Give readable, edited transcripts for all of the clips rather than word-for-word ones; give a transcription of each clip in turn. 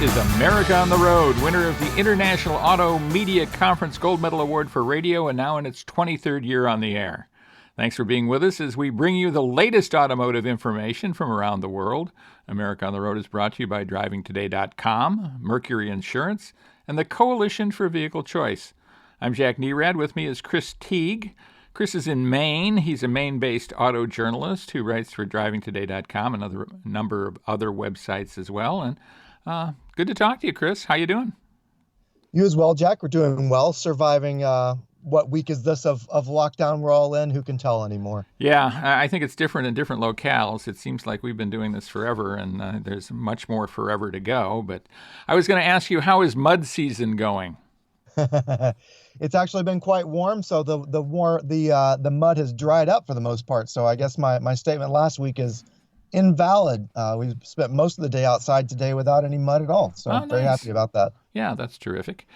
is America on the Road, winner of the International Auto Media Conference Gold Medal Award for Radio, and now in its 23rd year on the air. Thanks for being with us as we bring you the latest automotive information from around the world. America on the Road is brought to you by drivingtoday.com, Mercury Insurance, and the Coalition for Vehicle Choice. I'm Jack Nerad. With me is Chris Teague. Chris is in Maine. He's a Maine-based auto journalist who writes for drivingtoday.com and a number of other websites as well. And good to talk to you, Chris. How you doing? You as well, Jack. We're doing well, surviving what week is this of lockdown we're all in? Who can tell anymore? Yeah, I think it's different in different locales. It seems like we've been doing this forever, and there's much more forever to go. But I was going to ask you, how is mud season going? It's actually been quite warm, so the mud has dried up for the most part. So I guess my statement last week is invalid. We spent most of the day outside today without any mud at all. So I'm very happy about that. Yeah, that's terrific.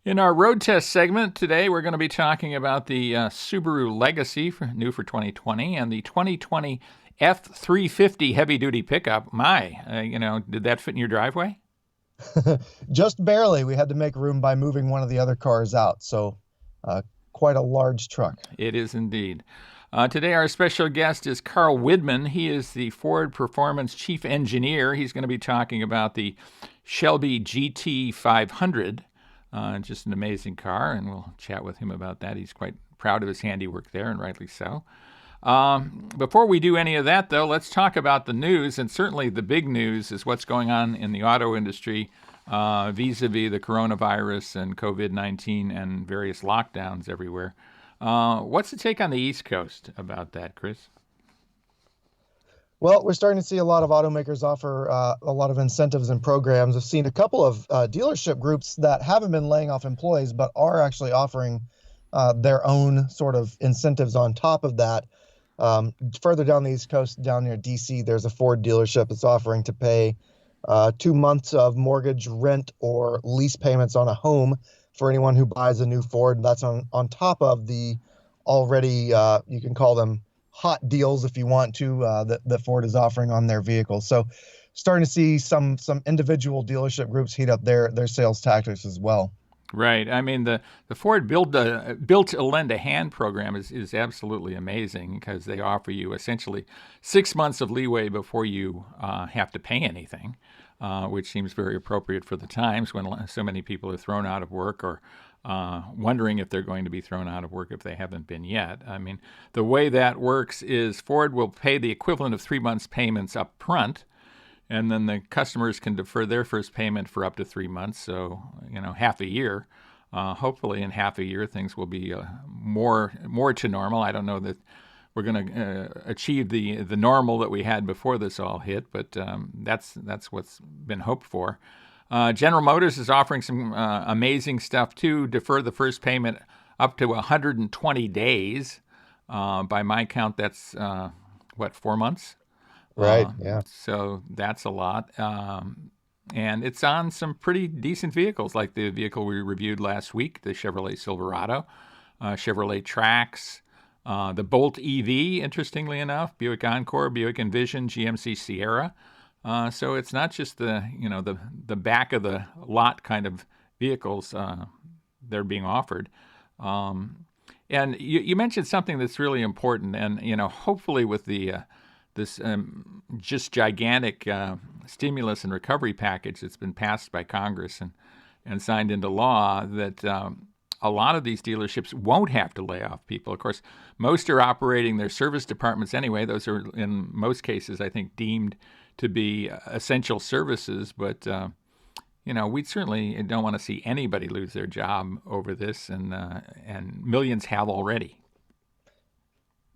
In our road test segment today, we're going to be talking about the Subaru Legacy, new for 2020, and the 2020 F-350 heavy-duty pickup. Did that fit in your driveway? Just barely. We had to make room by moving one of the other cars out. So quite a large truck. It is indeed. Today, our special guest is Carl Widman. He is the Ford Performance Chief Engineer. He's going to be talking about the Shelby GT 500. Just an amazing car, and we'll chat with him about that. He's quite proud of his handiwork there, and rightly so. Before we do any of that, though, let's talk about the news, and certainly the big news is what's going on in the auto industry vis-a-vis the coronavirus and COVID-19 and various lockdowns everywhere. What's the take on the East Coast about that, Chris? Well, we're starting to see a lot of automakers offer a lot of incentives and programs. I've seen a couple of dealership groups that haven't been laying off employees, but are actually offering their own sort of incentives on top of that. Further down the East Coast, down near D.C., there's a Ford dealership that's offering to pay 2 months of mortgage, rent, or lease payments on a home for anyone who buys a new Ford. That's on top of the already, you can call them hot deals if you want to, that Ford is offering on their vehicles. So starting to see some individual dealership groups heat up their sales tactics as well. Right. I mean, the Ford built a lend a hand program is absolutely amazing because they offer you essentially 6 months of leeway before you have to pay anything, which seems very appropriate for the times when so many people are thrown out of work or wondering if they're going to be thrown out of work if they haven't been yet. I mean, the way that works is Ford will pay the equivalent of 3 months' payments up front, and then the customers can defer their first payment for up to 3 months, so half a year. Hopefully, in half a year, things will be more to normal. I don't know that we're going to achieve the normal that we had before this all hit, but that's what's been hoped for. General Motors is offering some amazing stuff too. Defer the first payment up to 120 days. By my count, that's 4 months. Right, yeah. So that's a lot. And it's on some pretty decent vehicles, like the vehicle we reviewed last week, the Chevrolet Silverado, Chevrolet Trax, the Bolt EV, interestingly enough, Buick Encore, Buick Envision, GMC Sierra. So it's not just the back of the lot kind of vehicles they're being offered. And you mentioned something that's really important, and hopefully with this just gigantic stimulus and recovery package that's been passed by Congress and signed into law, that a lot of these dealerships won't have to lay off people. Of course, most are operating their service departments anyway. Those are, in most cases, I think, deemed to be essential services. But, we certainly don't want to see anybody lose their job over this, and millions have already.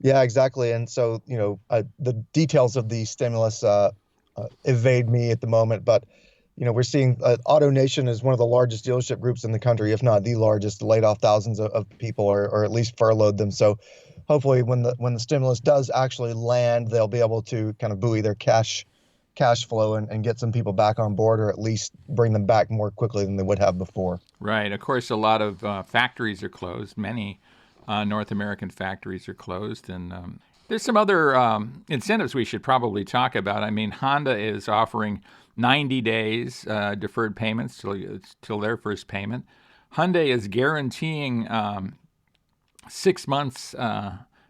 Yeah, exactly. And so, the details of the stimulus evade me at the moment. But, we're seeing AutoNation is one of the largest dealership groups in the country, if not the largest, laid off thousands of people or at least furloughed them. So hopefully when the stimulus does actually land, they'll be able to kind of buoy their cash flow and get some people back on board, or at least bring them back more quickly than they would have before. Right. Of course, a lot of factories are closed. Many North American factories are closed, and There's some other incentives we should probably talk about. I mean, Honda is offering 90 days deferred payments till their first payment. Hyundai is guaranteeing 6 months,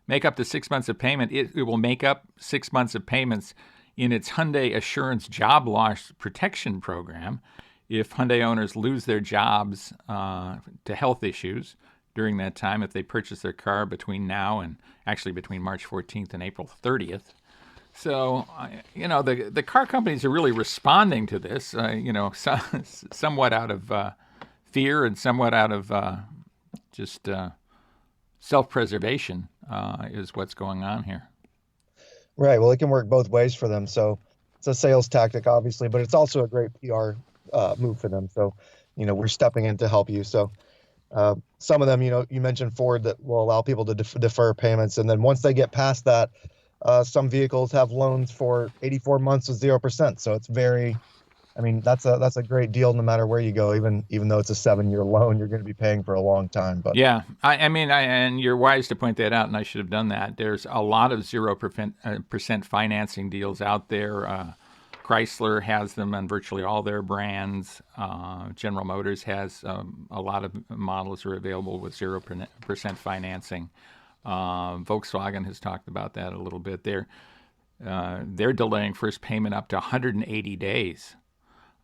make up to 6 months of payment. It will make up 6 months of payments in its Hyundai Assurance Job Loss Protection Program if Hyundai owners lose their jobs to health issues during that time, if they purchase their car between now and actually between March 14th and April 30th. So, the car companies are really responding to this, somewhat out of fear and somewhat out of just self-preservation is what's going on here. Right. Well, it can work both ways for them. So it's a sales tactic, obviously, but it's also a great PR move for them. So, we're stepping in to help you. So some of them, you mentioned Ford that will allow people to defer payments. And then once they get past that, some vehicles have loans for 84 months with 0%. So it's that's a great deal no matter where you go. Even though it's a 7-year loan, you're going to be paying for a long time. But yeah, and you're wise to point that out, and I should have done that. There's a lot of 0% financing deals out there. Chrysler has them on virtually all their brands. General Motors has a lot of models are available with 0% financing. Volkswagen has talked about that a little bit. They're delaying first payment up to 180 days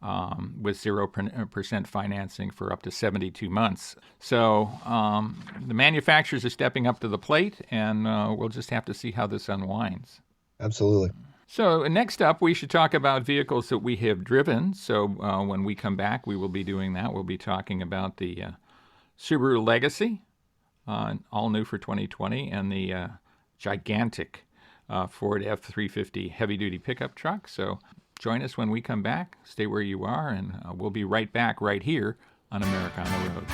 with 0% financing for up to 72 months. So the manufacturers are stepping up to the plate, and we'll just have to see how this unwinds. Absolutely. So next up, we should talk about vehicles that we have driven. So when we come back, we will be doing that. We'll be talking about the Subaru Legacy, all new for 2020, and the gigantic Ford F-350 heavy-duty pickup truck. So join us when we come back. Stay where you are, and we'll be right back right here on America on the Road.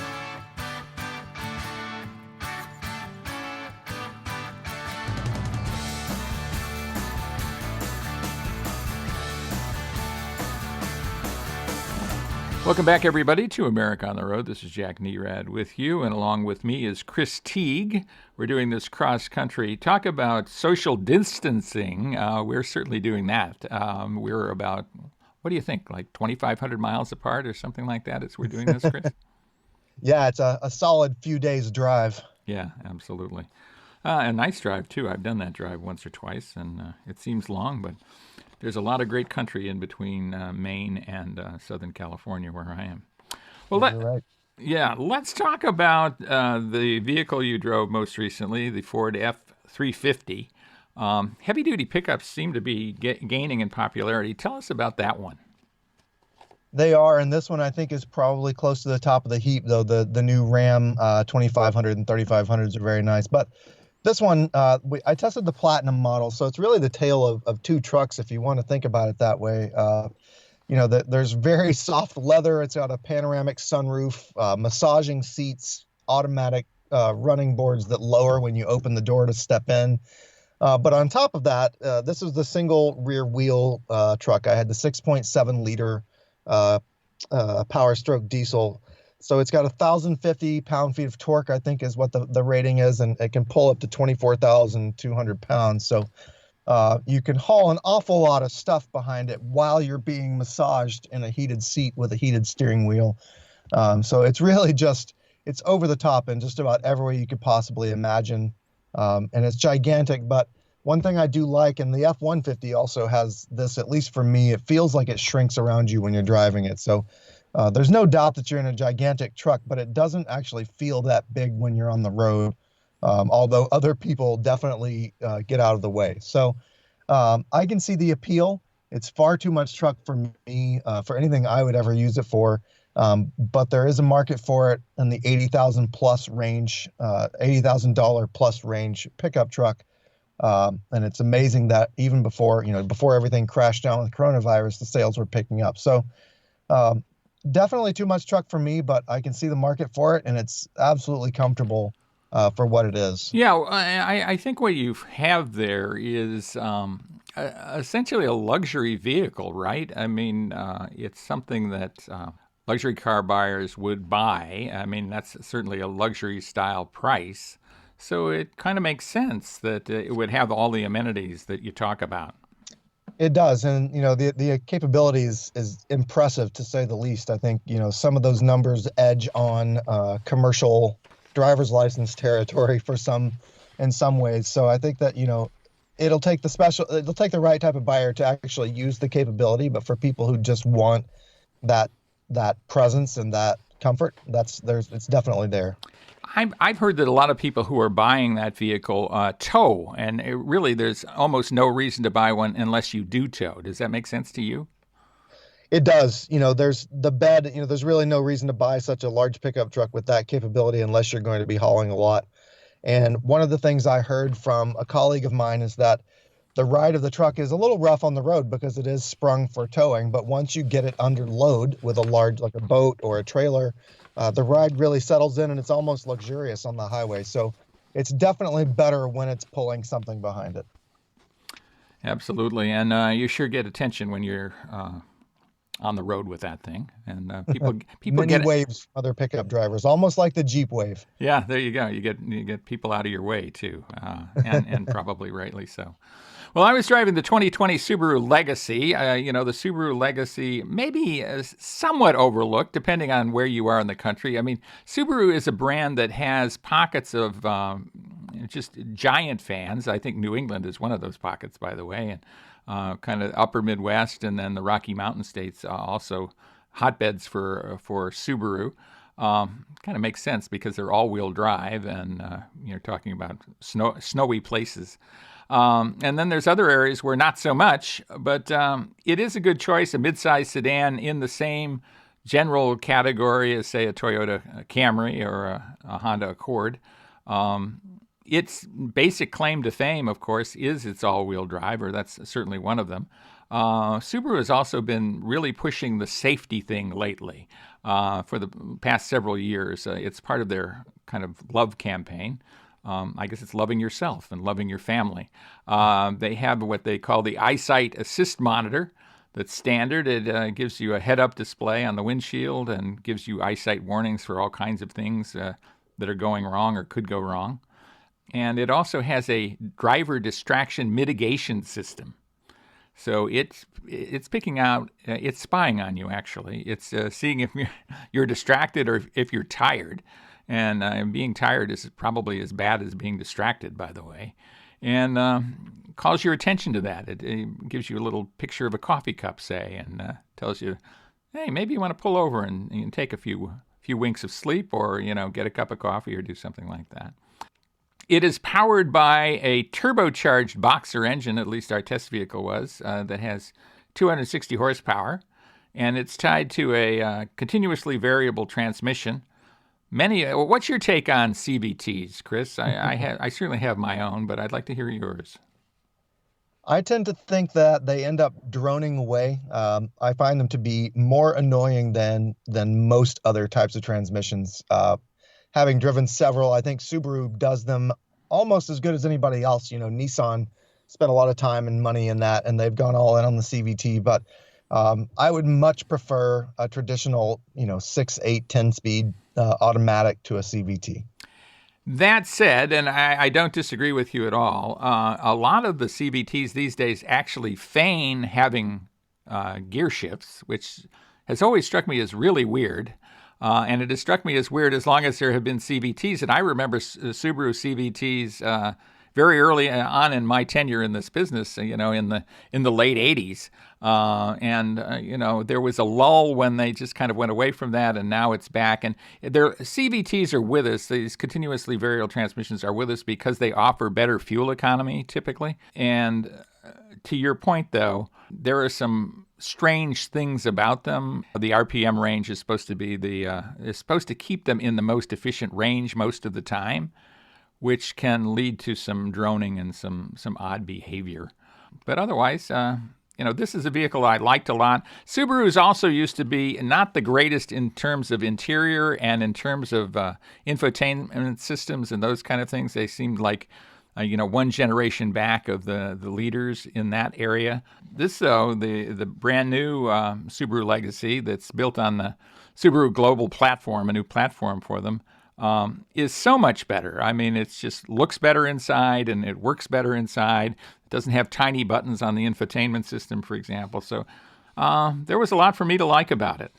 Welcome back, everybody, to America on the Road. This is Jack Nerad with you, and along with me is Chris Teague. We're doing this cross-country. Talk about social distancing. We're certainly doing that. We're about, what do you think, like 2,500 miles apart or something like that as we're doing this, Chris? Yeah, it's a solid few days drive. Yeah, absolutely. A nice drive, too. I've done that drive once or twice, and it seems long, but there's a lot of great country in between Maine and Southern California where I am. Well, right. Yeah, let's talk about the vehicle you drove most recently, the Ford F-350. Heavy-duty pickups seem to be gaining in popularity. Tell us about that one. They are, and this one I think is probably close to the top of the heap, though. The new Ram 2500 and 3500s are very nice. But this one, I tested the Platinum model, so it's really the tale of two trucks, if you want to think about it that way. There's very soft leather. It's got a panoramic sunroof, massaging seats, automatic running boards that lower when you open the door to step in. But on top of that, this is the single rear wheel truck. I had the 6.7 liter Power Stroke diesel. So it's got 1,050 pound-feet of torque, I think is what the rating is, and it can pull up to 24,200 pounds. So you can haul an awful lot of stuff behind it while you're being massaged in a heated seat with a heated steering wheel. So it's really it's over the top in just about every way you could possibly imagine. And it's gigantic. But one thing I do like, and the F-150 also has this, at least for me, it feels like it shrinks around you when you're driving it. So there's no doubt that you're in a gigantic truck, but it doesn't actually feel that big when you're on the road, although other people definitely get out of the way. So I can see the appeal. It's far too much truck for me, for anything I would ever use it for. But there is a market for it in the $80,000 plus range, $80,000 plus range pickup truck. And it's amazing that even before everything crashed down with coronavirus, the sales were picking up. So definitely too much truck for me, but I can see the market for it, and it's absolutely comfortable for what it is. Yeah, I think what you have there is essentially a luxury vehicle, right? I mean, it's something that luxury car buyers would buy. I mean, that's certainly a luxury style price. So it kind of makes sense that it would have all the amenities that you talk about. It does, and the capabilities is impressive to say the least. I think some of those numbers edge on commercial driver's license territory for some in some ways. So I think that it'll take the right type of buyer to actually use the capability, but for people who just want that presence and that comfort, it's definitely there. I've heard that a lot of people who are buying that vehicle tow, and really there's almost no reason to buy one unless you do tow. Does that make sense to you? It does. There's the bed, there's really no reason to buy such a large pickup truck with that capability unless you're going to be hauling a lot. And one of the things I heard from a colleague of mine is that the ride of the truck is a little rough on the road because it is sprung for towing. But once you get it under load with a large, like a boat or a trailer, the ride really settles in and it's almost luxurious on the highway. So it's definitely better when it's pulling something behind it. Absolutely. And you sure get attention when you're on the road with that thing. And people Many get waves from other pickup drivers, almost like the Jeep wave. Yeah, there you go. You get people out of your way too, and probably rightly so. Well, I was driving the 2020 Subaru Legacy. The Subaru Legacy maybe is somewhat overlooked depending on where you are in the country. I mean, Subaru is a brand that has pockets of just giant fans. I think New England is one of those pockets, by the way, and kind of upper Midwest, and then the Rocky Mountain states also hotbeds for Subaru. Kind of makes sense because they're all-wheel drive, and you're talking about snowy places. And then there's other areas where not so much, but it is a good choice, a midsize sedan in the same general category as, say, a Toyota Camry or a Honda Accord. Its basic claim to fame, of course, is its all-wheel drive, or that's certainly one of them. Subaru has also been really pushing the safety thing lately for the past several years. It's part of their kind of love campaign. I guess it's loving yourself and loving your family. They have what they call the Eyesight Assist Monitor that's standard. It gives you a head-up display on the windshield and gives you eyesight warnings for all kinds of things that are going wrong or could go wrong. And it also has a driver distraction mitigation system. So it's picking out, it's spying on you, actually. It's seeing if you're distracted or if you're tired. And being tired is probably as bad as being distracted, by the way. And calls your attention to that. It gives you a little picture of a coffee cup, say, and tells you, hey, maybe you want to pull over and take a few winks of sleep, or get a cup of coffee or do something like that. It is powered by a turbocharged Boxer engine, at least our test vehicle was, that has 260 horsepower, and it's tied to a continuously variable transmission. What's your take on CVTs, Chris? I certainly have my own, but I'd like to hear yours. I tend to think that they end up droning away. I find them to be more annoying than most other types of transmissions. Having driven several, I think Subaru does them almost as good as anybody else. Nissan spent a lot of time and money in that, and they've gone all in on the CVT. But I would much prefer a traditional, 6, 8, 10-speed automatic to a CVT. That said, and I don't disagree with you at all, a lot of the CVTs these days actually feign having gear shifts, which has always struck me as really weird. And it has struck me as weird as long as there have been CVTs. And I remember Subaru CVTs very early on in my tenure in this business, in the late 80s. There was a lull when they just kind of went away from that, and now it's back. And their CVTs are with us. These continuously variable transmissions are with us because they offer better fuel economy, typically. And to your point, though, there are some strange things about them. The RPM range is supposed to keep them in the most efficient range most of the time, which can lead to some droning and some odd behavior. But otherwise, this is a vehicle I liked a lot. Subarus also used to be not the greatest in terms of interior and in terms of infotainment systems and those kind of things. They seemed like one generation back of the leaders in that area. This, though, the brand new Subaru Legacy that's built on the Subaru Global platform, a new platform for them, is so much better. I mean, it just looks better inside and it works better inside. It doesn't have tiny buttons on the infotainment system, for example. So there was a lot for me to like about it.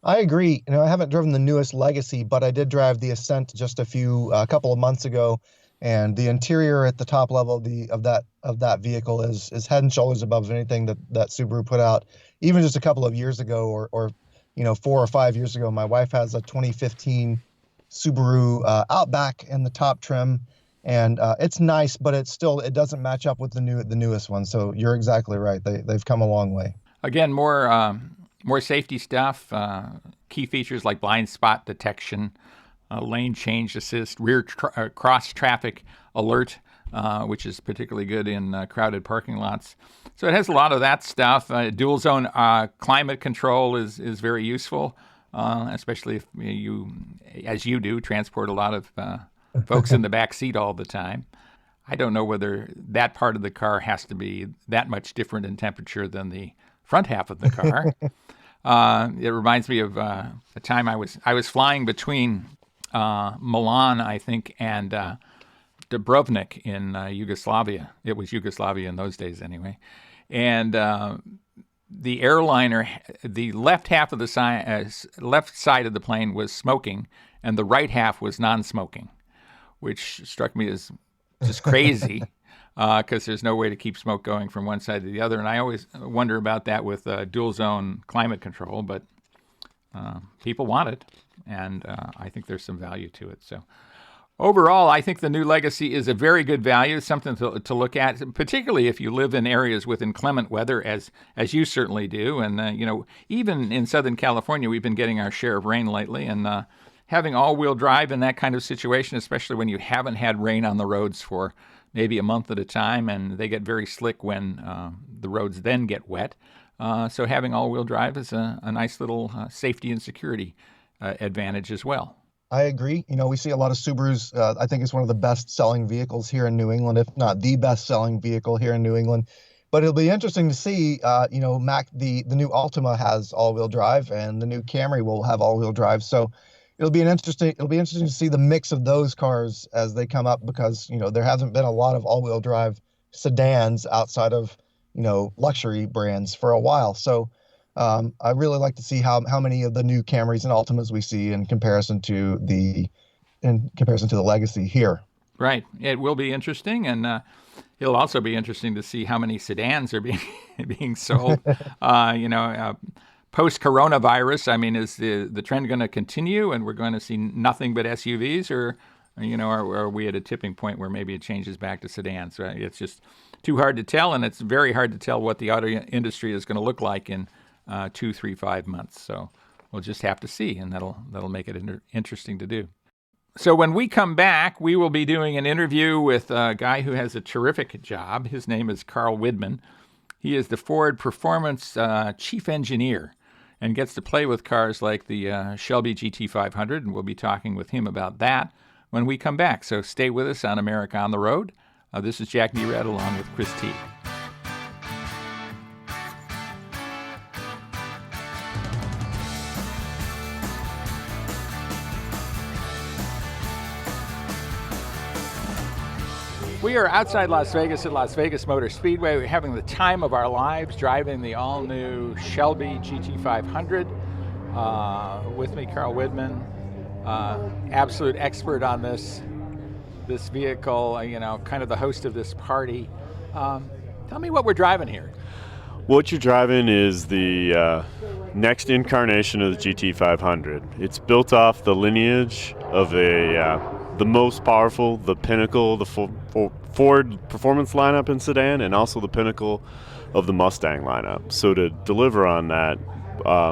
I agree. I haven't driven the newest Legacy, but I did drive the Ascent just a couple of months ago, and the interior at the top level of that vehicle is head and shoulders above anything that Subaru put out, even just a couple of years ago, or 4 or 5 years ago. My wife has a 2015 Subaru Outback in the top trim, and it's nice, but it doesn't match up with the newest one. So you're exactly right. They've come a long way. Again, more safety stuff, key features like blind spot detection, lane change assist, rear cross traffic alert, which is particularly good in crowded parking lots. So it has a lot of that stuff. Dual zone climate control is very useful, especially if you, as you do, transport a lot of folks in the back seat all the time. I don't know whether that part of the car has to be that much different in temperature than the front half of the car. It reminds me of a time I was flying between Milan, I think, and Dubrovnik in Yugoslavia. It was Yugoslavia in those days, anyway. And the airliner, the left half of the left side of the plane was smoking, and the right half was non-smoking, which struck me as just crazy. Because there's no way to keep smoke going from one side to the other. And I always wonder about that with dual zone climate control, but people want it, and I think there's some value to it. So overall, I think the new Legacy is a very good value, something to look at, particularly if you live in areas with inclement weather, as you certainly do. And, even in Southern California, we've been getting our share of rain lately, and having all-wheel drive in that kind of situation, especially when you haven't had rain on the roads for maybe a month at a time, and they get very slick when the roads then get wet. So having all-wheel drive is a nice little safety and security advantage as well. I agree. We see a lot of Subarus. I think it's one of the best-selling vehicles here in New England, if not the best-selling vehicle here in New England. But it'll be interesting to see, Mac, the new Altima has all-wheel drive, and the new Camry will have all-wheel drive. So it'll be interesting to see the mix of those cars as they come up, because there hasn't been a lot of all-wheel drive sedans outside of luxury brands for a while. So I really like to see how many of the new Camrys and Altimas we see in comparison to the Legacy here. Right. It will be interesting, and it'll also be interesting to see how many sedans are being sold. Post-coronavirus, I mean, is the trend going to continue and we're going to see nothing but SUVs, or, are we at a tipping point where maybe it changes back to sedans? Right? It's just too hard to tell, and it's very hard to tell what the auto industry is going to look like in 2, 3, 5 months. So we'll just have to see, and that'll make it interesting to do. So when we come back, we will be doing an interview with a guy who has a terrific job. His name is Carl Widman. He is the Ford Performance Chief Engineer, and gets to play with cars like the Shelby GT 500, and we'll be talking with him about that when we come back. So stay with us on America on the Road. This is Jack Nerad along with Chris Teague. We are outside Las Vegas at Las Vegas Motor Speedway. We're having the time of our lives driving the all-new Shelby GT 500. With me, Carl Widman, absolute expert on this vehicle, kind of the host of this party. Tell me what we're driving here. What you're driving is the next incarnation of the GT 500. It's built off the lineage of the most powerful, the pinnacle, the Ford performance lineup in sedan, and also the pinnacle of the Mustang lineup. So to deliver on that,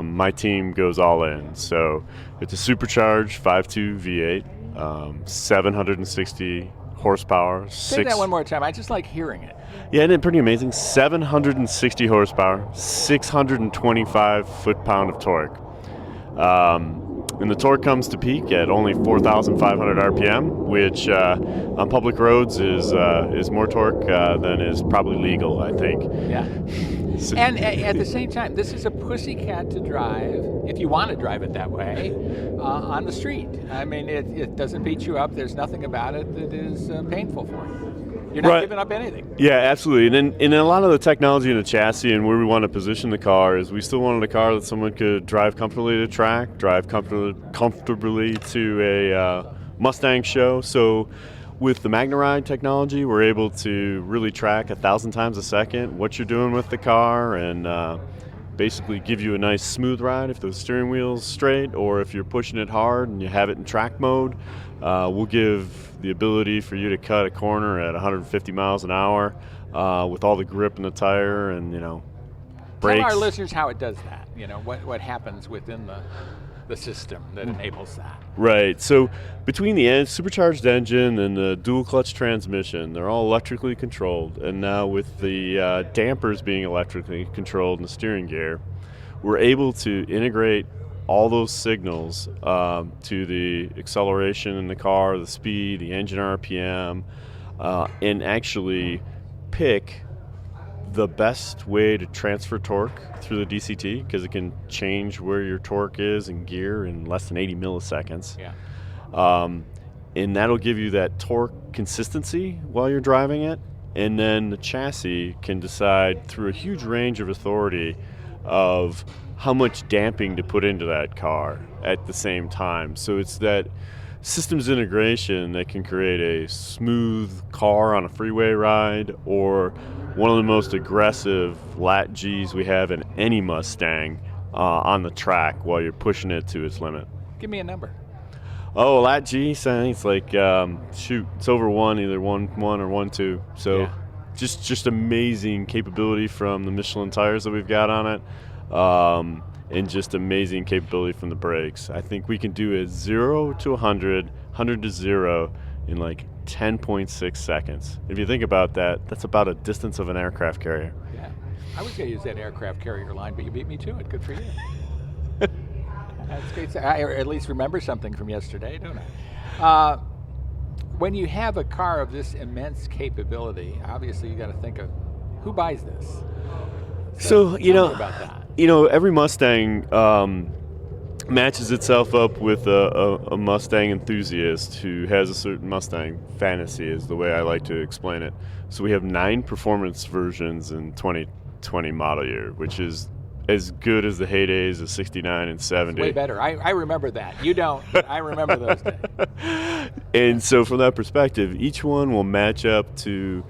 my team goes all in. So it's a supercharged 5.2 V8, 760 horsepower. Say that one more time. I just like hearing it. Yeah, isn't it pretty amazing? 760 horsepower, 625 foot-pound of torque. And the torque comes to peak at only 4,500 RPM, which on public roads is more torque than is probably legal, I think. Yeah. And at the same time, this is a pussycat to drive, if you want to drive it that way, on the street. I mean, it doesn't beat you up. There's nothing about it that is painful for you. You're not giving up anything. Yeah, absolutely. And in a lot of the technology in the chassis and where we want to position the car is we still wanted a car that someone could drive comfortably to track, drive comfortably to a Mustang show. So with the MagneRide technology, we're able to really track 1,000 times a second what you're doing with the car and basically give you a nice smooth ride if the steering wheel's straight, or if you're pushing it hard and you have it in track mode. We'll give the ability for you to cut a corner at 150 miles an hour with all the grip in the tire and, brakes. Tell our listeners how it does that, what happens within the system that enables that. Right. So between the supercharged engine and the dual clutch transmission, they're all electrically controlled. And now with the dampers being electrically controlled in the steering gear, we're able to integrate all those signals to the acceleration in the car, the speed, the engine RPM, and actually pick the best way to transfer torque through the DCT, because it can change where your torque is in gear in less than 80 milliseconds. Yeah. And that'll give you that torque consistency while you're driving it. And then the chassis can decide through a huge range of authority of how much damping to put into that car at the same time. So it's that systems integration that can create a smooth car on a freeway ride, or one of the most aggressive lat Gs we have in any Mustang on the track while you're pushing it to its limit. Give me a number. Oh, lat G, so I think it's like, it's over 1, either 1.1 or 1.2. So yeah. just amazing capability from the Michelin tires that we've got on it. And just amazing capability from the brakes. I think we can do a 0 to 100, 100 to 0 in like 10.6 seconds. If you think about that, that's about a distance of an aircraft carrier. Yeah, I was going to use that aircraft carrier line, but you beat me to it. Good for you. That's great. I at least remember something from yesterday, don't I? When you have a car of this immense capability, obviously you got to think of who buys this. So tell me about that. Every Mustang matches itself up with a Mustang enthusiast who has a certain Mustang fantasy, is the way I like to explain it. So we have 9 performance versions in 2020 model year, which is as good as the heydays of 69 and 70. It's way better. I remember that. You don't. I remember those days. And so from that perspective, each one will match up to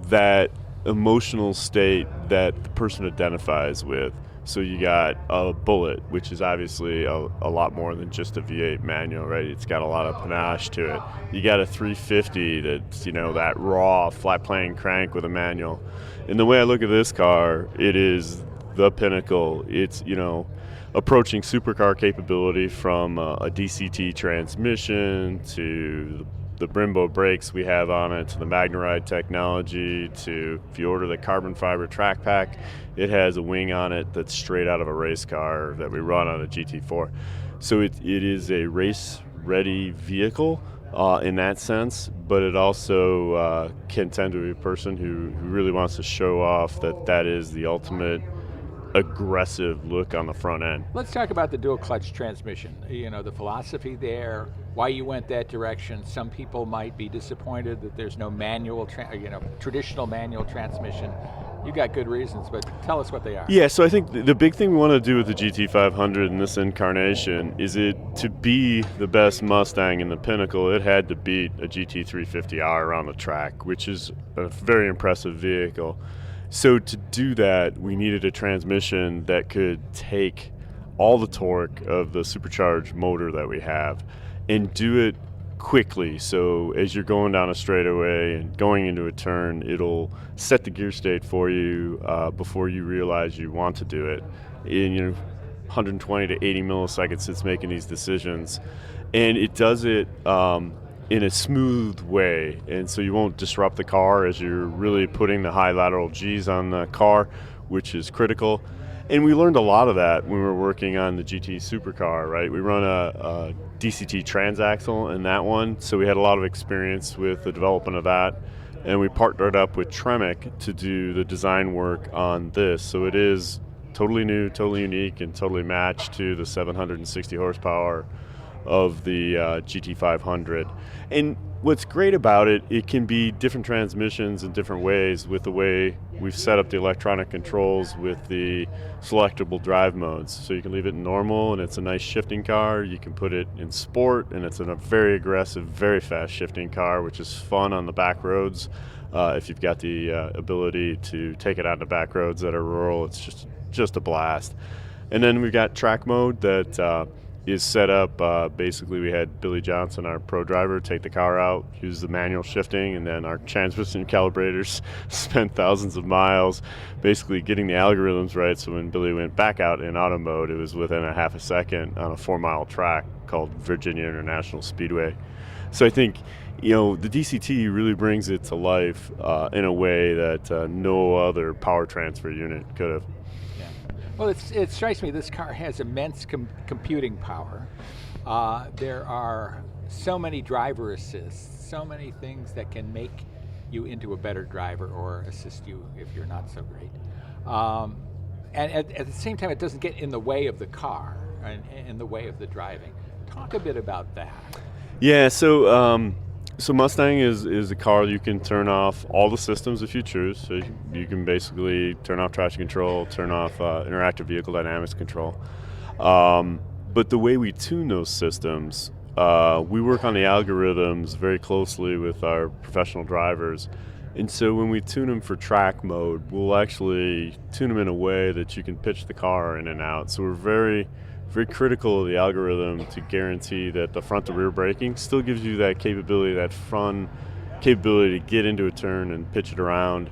that emotional state that the person identifies with. So you got a Bullet, which is obviously a lot more than just a V8 manual, right? It's got a lot of panache to it. You got a 350 that's, that raw flat plane crank with a manual. And the way I look at this car, it is the pinnacle. It's, approaching supercar capability from a DCT transmission to the Brembo brakes we have on it, to the MagneRide technology, to, if you order the carbon fiber track pack, it has a wing on it that's straight out of a race car that we run on a GT4. So it is a race-ready vehicle in that sense, but it also can tend to be a person who really wants to show off that is the ultimate aggressive look on the front end. Let's talk about the dual clutch transmission. The philosophy there, why you went that direction. Some people might be disappointed that there's no manual, traditional manual transmission. You got good reasons, but tell us what they are. Yeah, so I think the big thing we want to do with the GT500 in this incarnation is to be the best Mustang in the pinnacle. It had to beat a GT350R around the track, which is a very impressive vehicle. So to do that, we needed a transmission that could take all the torque of the supercharged motor that we have and do it quickly. So as you're going down a straightaway and going into a turn, it'll set the gear state for you before you realize you want to do it. In 120 to 80 milliseconds, it's making these decisions. And it does it in a smooth way, and so you won't disrupt the car as you're really putting the high lateral Gs on the car, which is critical. And we learned a lot of that when we were working on the GT supercar, right? We run a DCT transaxle in that one, so we had a lot of experience with the development of that. And we partnered up with Tremec to do the design work on this. So it is totally new, totally unique, and totally matched to the 760 horsepower of the GT500. And what's great about it, it can be different transmissions in different ways with the way we've set up the electronic controls with the selectable drive modes. So you can leave it in normal and it's a nice shifting car. You can put it in sport and it's in a very aggressive, very fast shifting car, which is fun on the back roads. If you've got the ability to take it out the back roads that are rural, it's just a blast. And then we've got track mode that is set up. Basically, we had Billy Johnson, our pro driver, take the car out, use the manual shifting, and then our transmission calibrators spent thousands of miles basically getting the algorithms right. So when Billy went back out in auto mode, it was within a half a second on a 4-mile track called Virginia International Speedway. So I think, the DCT really brings it to life in a way that no other power transfer unit could have. Well, it strikes me this car has immense computing power. There are so many driver assists, so many things that can make you into a better driver or assist you if you're not so great. And at the same time, it doesn't get in the way of the car and in the way of the driving. Talk a bit about that. Yeah, so Mustang is a car you can turn off all the systems if you choose. So you can basically turn off traction control, turn off interactive vehicle dynamics control. But the way we tune those systems, we work on the algorithms very closely with our professional drivers. And so when we tune them for track mode, we'll actually tune them in a way that you can pitch the car in and out. So we're very critical of the algorithm to guarantee that the front to rear braking still gives you that capability, that fun capability to get into a turn and pitch it around.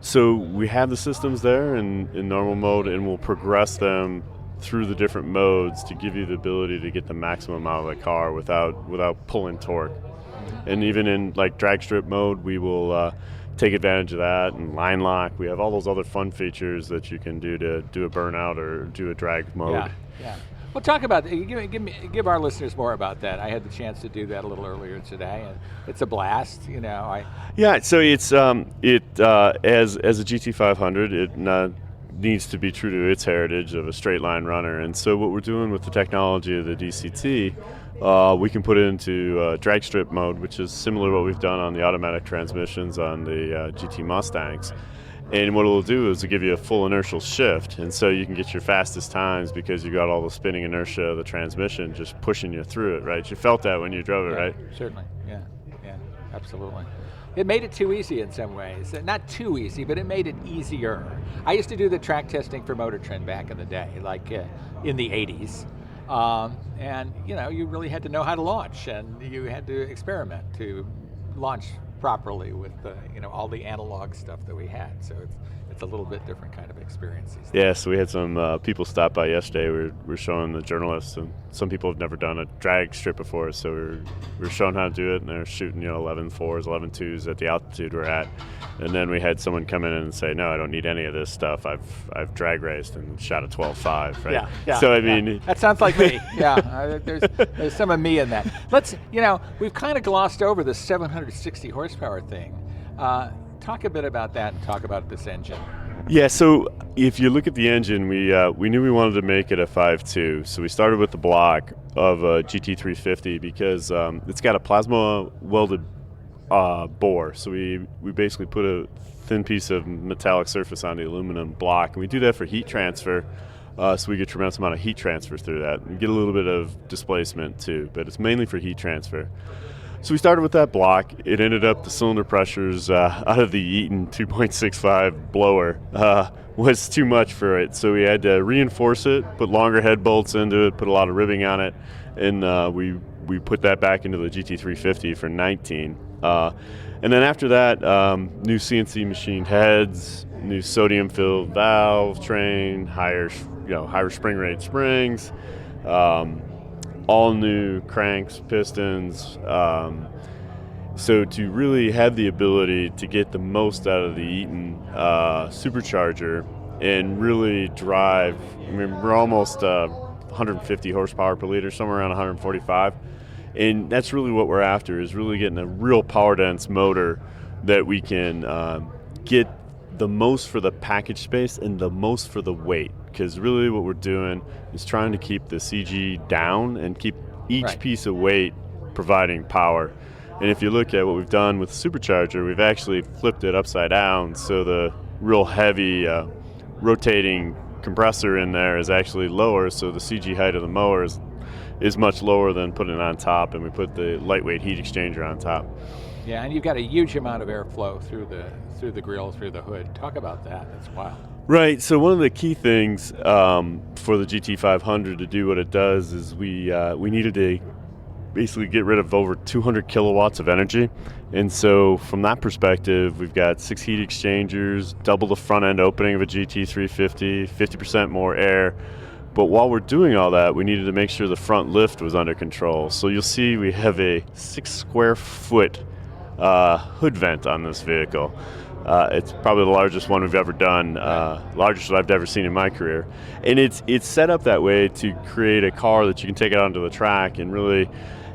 So we have the systems there in normal mode, and we'll progress them through the different modes to give you the ability to get the maximum out of the car without pulling torque. And even in like drag strip mode, we will take advantage of that, and line lock. We have all those other fun features that you can do to do a burnout or do a drag mode. Yeah. Well, talk about give our listeners more about that. I had the chance to do that a little earlier today, and it's a blast. Yeah. So it's as a GT500, it needs to be true to its heritage of a straight line runner. And so what we're doing with the technology of the DCT, we can put it into drag strip mode, which is similar to what we've done on the automatic transmissions on the GT Mustangs. And what it'll do is it'll give you a full inertial shift, and so you can get your fastest times because you got all the spinning inertia of the transmission just pushing you through it, right? You felt that when you drove it, right? Certainly, yeah, absolutely. It made it too easy in some ways. Not too easy, but it made it easier. I used to do the track testing for Motor Trend back in the day, like in the 80s. And you really had to know how to launch, and you had to experiment to launch properly with all the analog stuff that we had. So it's a little bit different kind of experience. Yeah, so we had some people stop by yesterday. We were showing the journalists, and some people have never done a drag strip before, so we were showing how to do it, and they're shooting 11.4s, 11.2s at the altitude we're at. And then we had someone come in and say, no, I don't need any of this stuff. I've drag raced and shot a 12.5, right? Yeah. So I mean, that sounds like me. Yeah, there's some of me in that. We've kind of glossed over the 760 horsepower thing. Talk a bit about that and talk about this engine. Yeah, so if you look at the engine, we knew we wanted to make it a 5.2. So we started with the block of a GT350 because it's got a plasma welded bore. So we basically put a thin piece of metallic surface on the aluminum block, and we do that for heat transfer. So we get a tremendous amount of heat transfer through that. We get a little bit of displacement too, but it's mainly for heat transfer. So we started with that block. It ended up the cylinder pressures out of the Eaton 2.65 blower was too much for it. So we had to reinforce it, put longer head bolts into it, put a lot of ribbing on it, and we put that back into the GT350 for 19. And then after that, new CNC machined heads, new sodium-filled valve train, higher spring rate springs. All new cranks, pistons. So to really have the ability to get the most out of the Eaton supercharger, and really drive. I mean, we're almost 150 horsepower per liter, somewhere around 145. And that's really what we're after, is really getting a real power-dense motor that we can get the most for the package space and the most for the weight. Because really what we're doing is trying to keep the CG down and keep each piece of weight providing power. And if you look at what we've done with the supercharger, we've actually flipped it upside down, so the real heavy rotating compressor in there is actually lower, so the CG height of the mower is much lower than putting it on top, and we put the lightweight heat exchanger on top. Yeah, and you've got a huge amount of airflow through the grill, through the hood. Talk about that. That's wild. Right. So one of the key things for the GT500 to do what it does is we needed to basically get rid of over 200 kilowatts of energy. And so from that perspective, we've got 6 heat exchangers, double the front end opening of a GT350, 50% more air. But while we're doing all that, we needed to make sure the front lift was under control. So you'll see we have a 6 square foot hood vent on this vehicle. It's probably the largest one we've ever done, largest I've ever seen in my career. And it's set up that way to create a car that you can take out onto the track and really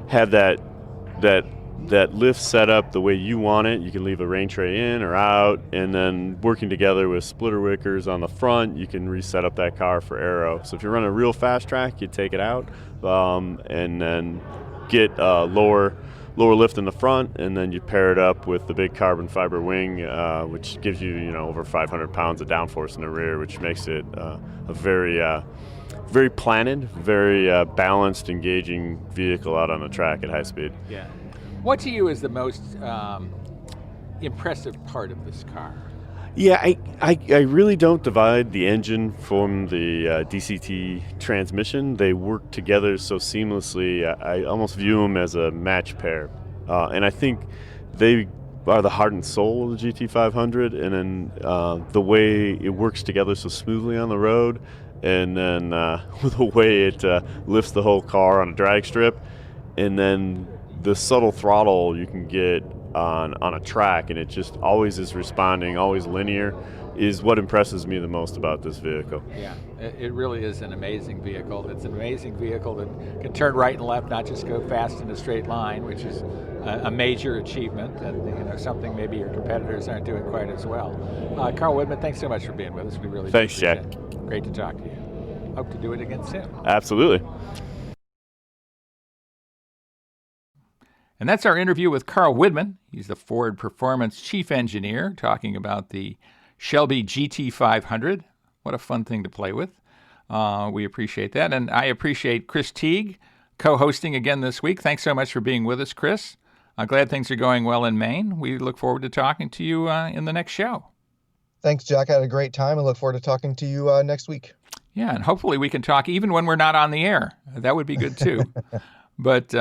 have that lift set up the way you want it. You can leave a rain tray in or out, and then working together with splitter wickers on the front, you can reset up that car for aero. So if you run a real fast track, you take it out and then get lower lift in the front, and then you pair it up with the big carbon fiber wing, which gives you over 500 pounds of downforce in the rear, which makes it a very planted, very balanced, engaging vehicle out on the track at high speed. Yeah. What to you is the most impressive part of this car? Yeah, I really don't divide the engine from the DCT transmission. They work together so seamlessly. I almost view them as a match pair. And I think they are the heart and soul of the GT500, and then the way it works together so smoothly on the road, and then the way it lifts the whole car on a drag strip, and then the subtle throttle you can get on a track, and it just always is responding, always linear, is what impresses me the most about this vehicle. Yeah, it really is an amazing vehicle. It's an amazing vehicle that can turn right and left, not just go fast in a straight line, which is a major achievement, and something maybe your competitors aren't doing quite as well. Carl Widman, thanks so much for being with us. We really Thanks, appreciate Jack. it. Great to talk to you. Hope to do it again soon. Absolutely. And that's our interview with Carl Widman. He's the Ford Performance Chief Engineer, talking about the Shelby GT500. What a fun thing to play with. We appreciate that. And I appreciate Chris Teague co-hosting again this week. Thanks so much for being with us, Chris. I'm glad things are going well in Maine. We look forward to talking to you in the next show. Thanks, Jack. I had a great time and look forward to talking to you next week. Yeah, and hopefully we can talk even when we're not on the air. That would be good too. But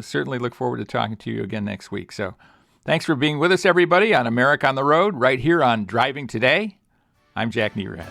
certainly look forward to talking to you again next week. So thanks for being with us, everybody, on America on the Road, right here on Driving Today. I'm Jack Nerad.